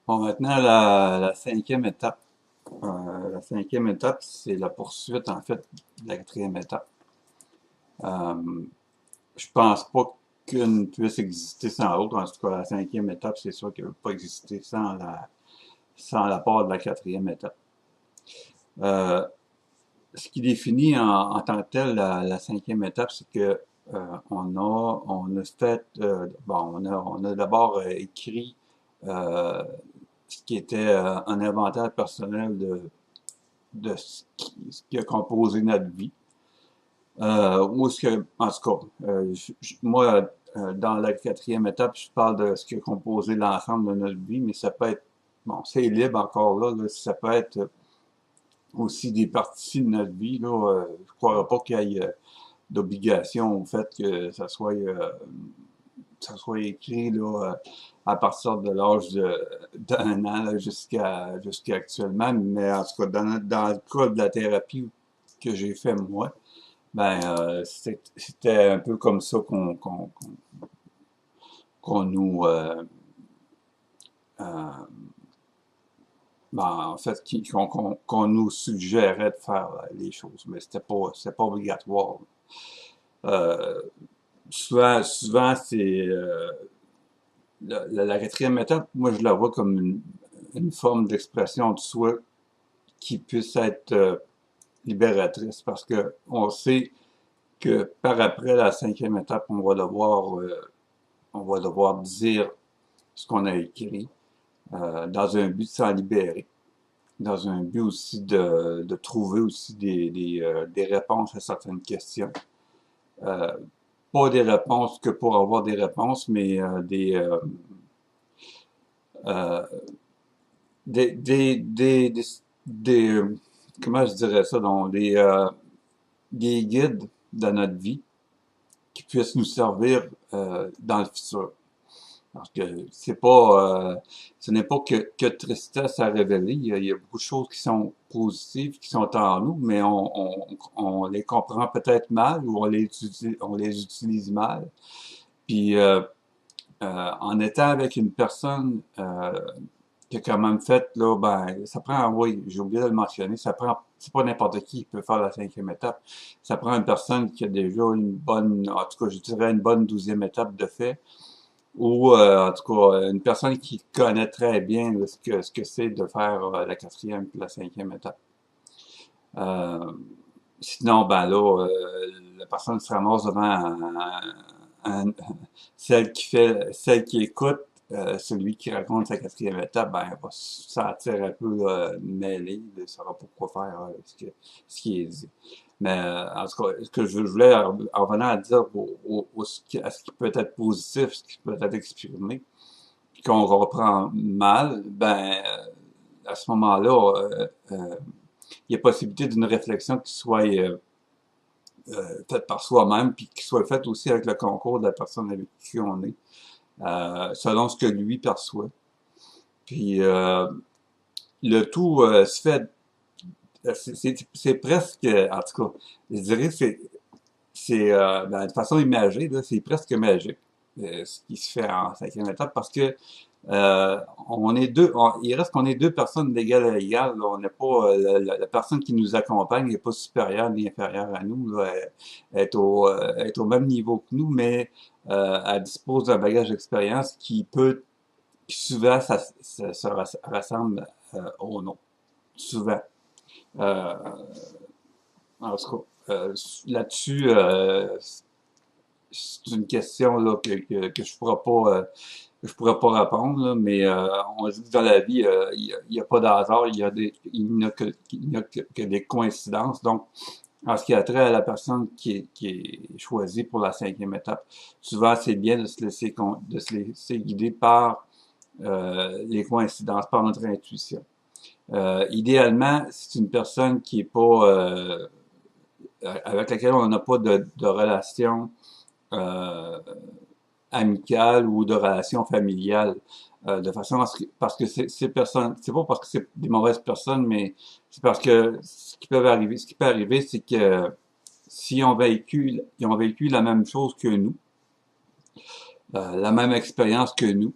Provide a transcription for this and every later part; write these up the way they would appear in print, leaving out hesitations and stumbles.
Bon, maintenant, la cinquième étape. La cinquième étape, c'est la poursuite, en fait, de la quatrième étape. Euh, je pense pas qu'une puisse exister sans l'autre. En tout cas, la cinquième étape, c'est sûr qu'elle ne peut pas exister sans l'apport de la quatrième étape. Euh, Ce qui définit en tant que tel la cinquième étape, c'est que on a fait, bon, on a d'abord écrit euh, ce qui était un inventaire personnel de ce qui a composé notre vie. Ou ce que, en tout cas, moi, dans la quatrième étape, je parle de ce qui a composé l'ensemble de notre vie, mais ça peut être, bon, c'est libre encore là, ça peut être aussi des parties de notre vie, là. Je ne croirais pas qu'il y ait d'obligation au fait que ça soit écrit là, à partir de l'âge d'un an là, jusqu'à actuellement. Mais en tout cas, dans le cas de la thérapie que j'ai fait moi, ben c'était un peu comme ça qu'on nous euh, ben, en fait qu'on nous suggérait de faire les choses, mais c'était pas obligatoire. Euh, souvent c'est la quatrième étape, moi je la vois comme une forme d'expression de soi qui puisse être libératrice parce que on sait que par après la cinquième étape, on va devoir dire ce qu'on a écrit dans un but de s'en libérer, dans un but aussi de trouver aussi des réponses à certaines questions. Euh, Pas des réponses que pour avoir des réponses, mais euh, des comment je dirais ça, donc des guides dans notre vie qui puissent nous servir dans le futur. Parce que ce n'est pas que tristesse à révéler. Il y a beaucoup de choses qui sont positives, qui sont en nous, mais on les comprend peut-être mal ou on les utilise mal. Puis en étant avec une personne qui a quand même fait, là, ben, ça prend, oui, j'ai oublié de le mentionner, ça prend, c'est pas n'importe qui peut faire la cinquième étape. Ça prend une personne qui a déjà une bonne, en tout cas, je dirais une bonne 12e étape de fait, ou en tout cas, une personne qui connaît très bien là, ce que c'est de faire la quatrième puis la cinquième étape. Euh, Sinon, ben là, la personne se ramasse devant celle qui écoute, celui qui raconte sa quatrième étape, ben, elle va se sentir un peu mêlée, elle ne saura pas quoi faire ce qui est dit. Mais en tout cas, ce que je voulais en venant à dire à ce qui peut être positif, ce qui peut être exprimé, puis qu'on reprend mal, ben à ce moment-là, il y a possibilité d'une réflexion qui soit faite par soi-même, puis qui soit faite aussi avec le concours de la personne avec qui on est, selon ce que lui perçoit. Puis le tout se fait, c'est presque, en tout cas, je dirais, ben, de façon imagée, là, c'est presque magique ce qui se fait en cinquième étape parce que on est il reste qu'on est deux personnes d'égal à égal. Là. On n'est pas la personne qui nous accompagne n'est pas supérieure ni inférieure à nous. Là. Elle est au même niveau que nous, mais elle dispose d'un bagage d'expérience qui souvent ça ressemble au nôtre. Souvent. Euh, En tout cas, là-dessus, c'est une question là, que je pourrais pas répondre, là, mais on dit que dans la vie, il y a pas d'hasard, il n'y a que des coïncidences. Donc, en ce qui a trait à la personne qui est choisie pour la cinquième étape, souvent c'est bien de se laisser guider par les coïncidences, par notre intuition. Idéalement, c'est une personne qui est pas avec laquelle on n'a pas de relation euh, amicale ou de relation familiale. De façon à ce que, parce que ces personnes, c'est pas parce que c'est des mauvaises personnes, mais c'est parce que ce qui peut arriver, c'est que si ils ont vécu la même chose que nous, la même expérience que nous,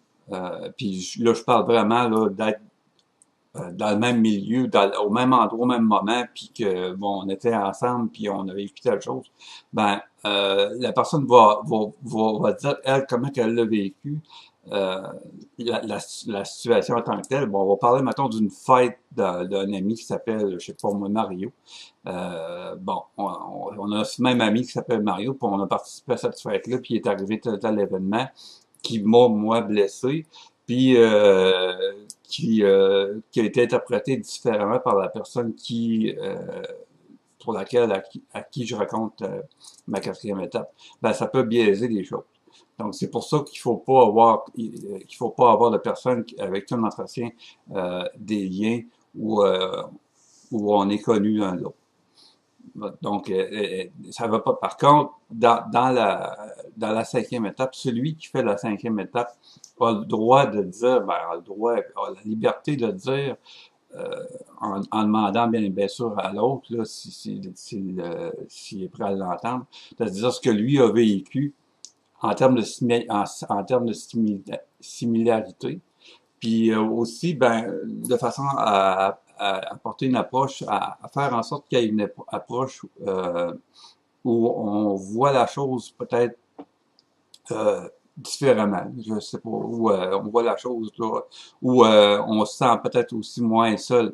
Puis là, je parle vraiment là, d'être dans le même milieu, au même endroit, au même moment, puis que bon, on était ensemble, puis on avait vécu telle chose, ben la personne va dire elle comment qu'elle l'a vécu, euh, la situation en tant que telle. Bon, on va parler maintenant d'une fête d'un ami qui s'appelle, je sais pas moi, Mario. Bon, on a ce même ami qui s'appelle Mario, puis on a participé à cette fête-là, puis il est arrivé tel événement qui m'a, moi, blessé, puis qui a été interprété différemment par la personne pour laquelle, à qui je raconte ma quatrième étape. Ben, ça peut biaiser les choses. Donc, c'est pour ça qu'il faut pas avoir de personnes avec qui on entretient des liens où, où on est connu l'un de l'autre. Donc, ça va pas. Par contre, dans la cinquième étape, celui qui fait la cinquième étape a le droit de dire, ben, a le droit, a la liberté de dire, en demandant bien sûr à l'autre, là, s'il est prêt à l'entendre, de dire ce que lui a vécu en termes en termes de similarité. Puis aussi, ben, de façon à apporter une approche, à faire en sorte qu'il y ait une approche où on voit la chose peut-être différemment. Je sais pas, où on voit la chose là, où on se sent peut-être aussi moins seul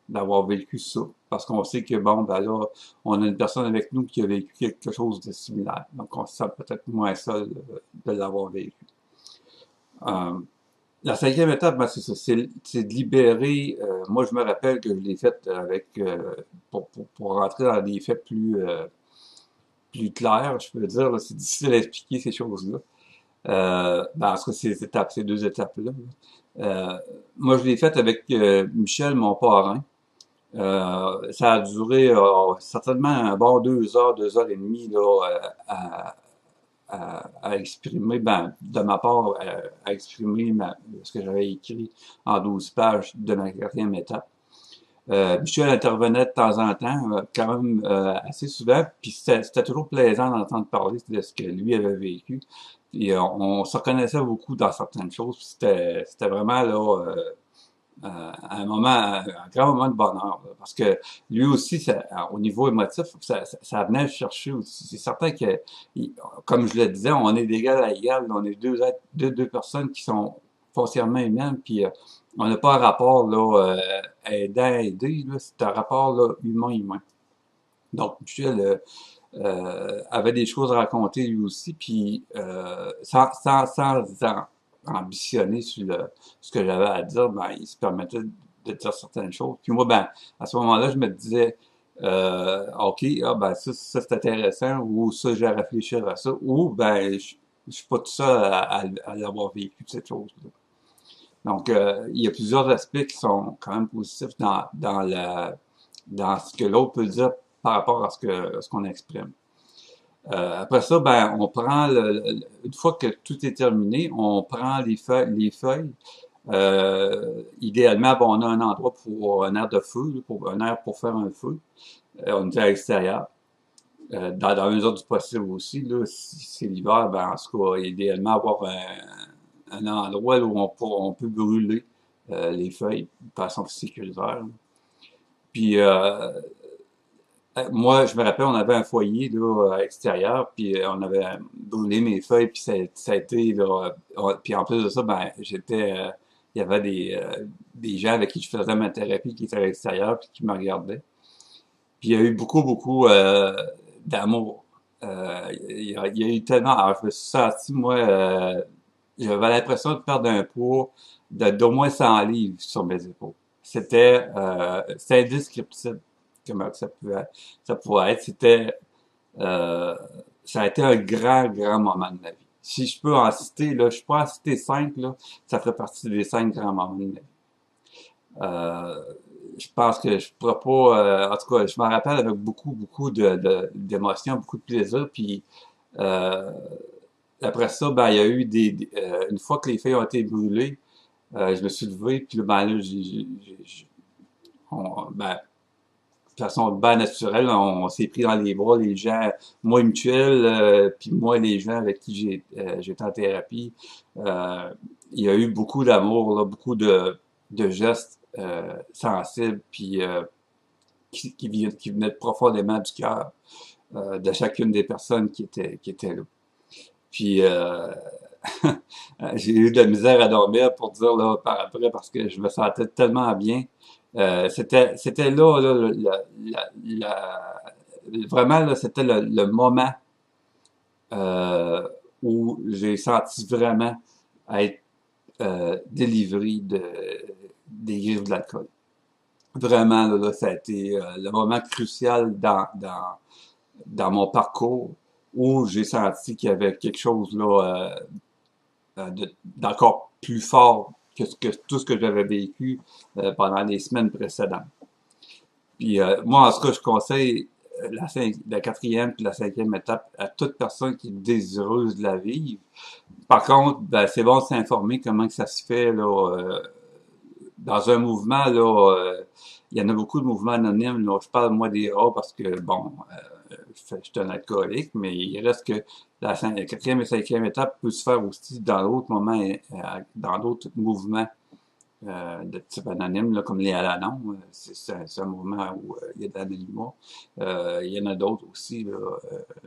d'avoir vécu ça. Parce qu'on sait que, bon, ben là, on a une personne avec nous qui a vécu quelque chose de similaire. Donc, on se sent peut-être moins seul de l'avoir vécu. Euh, La cinquième étape, ben, c'est ça, c'est de libérer. Moi, je me rappelle que je l'ai fait avec pour rentrer dans des faits plus clairs, je peux dire. C'est difficile à expliquer ces choses-là. Ben, en tout cas, ces deux étapes-là. Moi, je l'ai fait avec Michel, mon parrain. Ça a duré certainement un bon 2 heures et demie là, à exprimer, ben, de ma part, à exprimer ce que j'avais écrit en 12 pages de ma quatrième étape. Michel intervenait de temps en temps, quand même assez souvent, puis c'était toujours plaisant d'entendre parler de ce que lui avait vécu. Et on se reconnaissait beaucoup dans certaines choses, puis c'était vraiment là un grand moment de bonheur, là, parce que lui aussi, au niveau émotif, ça venait chercher aussi. C'est certain que, comme je le disais, on est d'égal à égal, on est deux personnes qui sont foncièrement humaines, puis on n'a pas un rapport là aidant-aidé, là, c'est un rapport là humain-humain. Donc, Michel avait des choses à raconter lui aussi, puis sans ambitionner sur ce que j'avais à dire, ben, il se permettait de dire certaines choses. Puis moi, ben, à ce moment-là, je me disais, OK, ah, ben, ça c'est intéressant, ou ça, j'ai à réfléchir à ça, ou ben, je suis pas tout seul à l'avoir vécu, cette chose-là. Donc, il y a plusieurs aspects qui sont quand même positifs dans ce que l'autre peut dire par rapport à ce qu'on exprime. Après ça, ben, on prend une fois que tout est terminé, on prend les feuilles. Idéalement, bon, on a un endroit pour un air de feu, un air pour faire un feu. On est à l'extérieur. Dans la mesure du possible aussi, là, si c'est l'hiver, ben, en tout cas, idéalement avoir un endroit où on peut brûler les feuilles de façon sécuritaire. Puis moi, je me rappelle, on avait un foyer là, à l'extérieur, puis on avait brûlé mes feuilles, puis ça a été là, puis en plus de ça, ben il y avait des gens avec qui je faisais ma thérapie qui étaient à l'extérieur, puis qui me regardaient. Puis il y a eu beaucoup d'amour. Il y a eu tellement, alors je me suis senti moi, j'avais l'impression de perdre un poids d'au moins 100 livres sur mes épaules. C'était indescriptible comment ça pouvait être. Euh, Ça a été un grand moment de ma vie. Si je peux en citer, là, je peux en citer 5, là, ça ferait partie des 5 grands moments de ma vie. Euh, je pense que je pourrais pas, en tout cas, je m'en rappelle avec beaucoup d'émotions, beaucoup de plaisir, puis euh, après ça, ben, il y a eu une fois que les feuilles ont été brûlées, je me suis levé, puis là, ben, là, ben, de façon bien naturelle, on s'est pris dans les bras, les gens, moi mutuel, puis moi les gens avec qui j'étais en thérapie. il y a eu beaucoup d'amour, là, beaucoup de gestes sensibles, puis qui venaient profondément du cœur de chacune des personnes qui étaient là. Puis j'ai eu de la misère à dormir pour dire là par après parce que je me sentais tellement bien. C'était là, vraiment là, c'était le moment euh, où j'ai senti vraiment être délivré des griffes de l'alcool. Vraiment, là, ça a été le moment crucial dans mon parcours où j'ai senti qu'il y avait quelque chose là d'encore plus fort que tout ce que j'avais vécu pendant les semaines précédentes. Puis moi, en ce cas, je conseille la quatrième puis la cinquième étape à toute personne qui est désireuse de la vivre. Par contre, ben, c'est bon de s'informer comment que ça se fait là, dans un mouvement là. Il y en a beaucoup de mouvements anonymes. Là, je parle moi des rats parce que bon, je suis un alcoolique, mais il reste que la quatrième et cinquième étape peut se faire aussi dans d'autres moments, dans d'autres mouvements de type anonyme, là, comme les Al-Anon. C'est un mouvement où il y a de l'anonymat. Il y en a d'autres aussi. Là,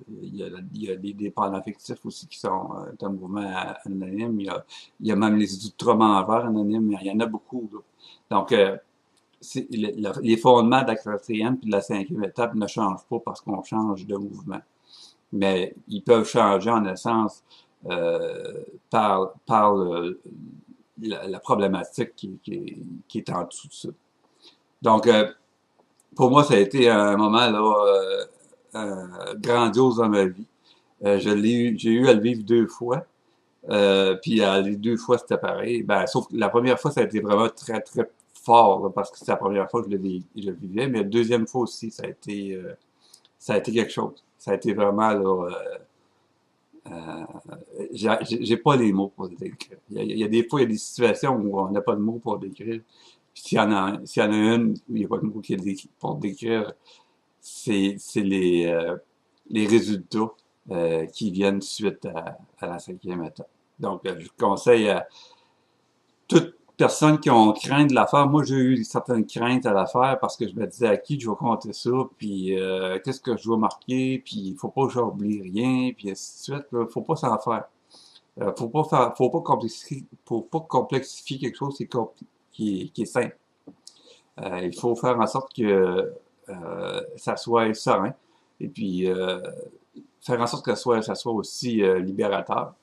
il y a des dépendants affectifs aussi qui sont un mouvement anonyme. Il y a même les ultra-mangeurs anonymes. Il y en a beaucoup. Là. Donc, les fondements de la quatrième et de la cinquième étape ne changent pas parce qu'on change de mouvement. Mais ils peuvent changer en essence euh, par la problématique qui est en dessous de ça. Donc, pour moi, ça a été un moment là grandiose dans ma vie. J'ai eu à le vivre deux fois. Puis les deux fois, c'était pareil. Ben, sauf que la première fois, ça a été vraiment très, très fort, là, parce que c'est la première fois que je le vivais. Mais la deuxième fois aussi, ça a été quelque chose. Ça a été vraiment, là, j'ai pas les mots pour le décrire. Il y a des fois, il y a des situations où on n'a pas de mots pour décrire. Puis s'il y en a une où il n'y a pas de mots pour décrire, c'est les résultats qui viennent suite à la cinquième étape. Donc, je conseille à toute personne qui ont craint de la faire. Moi, j'ai eu certaines craintes à la faire parce que je me disais à qui je vais compter ça, puis qu'est-ce que je dois marquer, puis il faut pas que j'oublie rien, puis ainsi de suite. Là, faut pas s'en faire. Faut pas complexifier quelque chose qui est simple. Il faut faire en sorte que ça soit serein, et puis faire en sorte que ça soit aussi libérateur.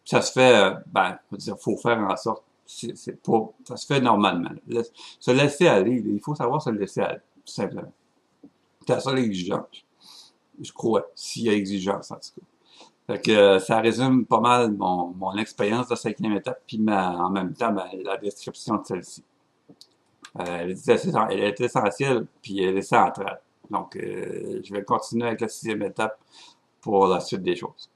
Ça se fait, ben, je veux dire, faut faire en sorte, c'est pas, ça se fait normalement. Se laisser aller, il faut savoir se laisser aller, tout simplement. C'est la seule exigence, je crois, s'il y a exigence, en tout cas. Fait que ça résume pas mal mon expérience de cinquième étape, puis en même temps, la description de celle-ci. Elle est essentielle, puis elle est centrale. Donc, je vais continuer avec la sixième étape pour la suite des choses.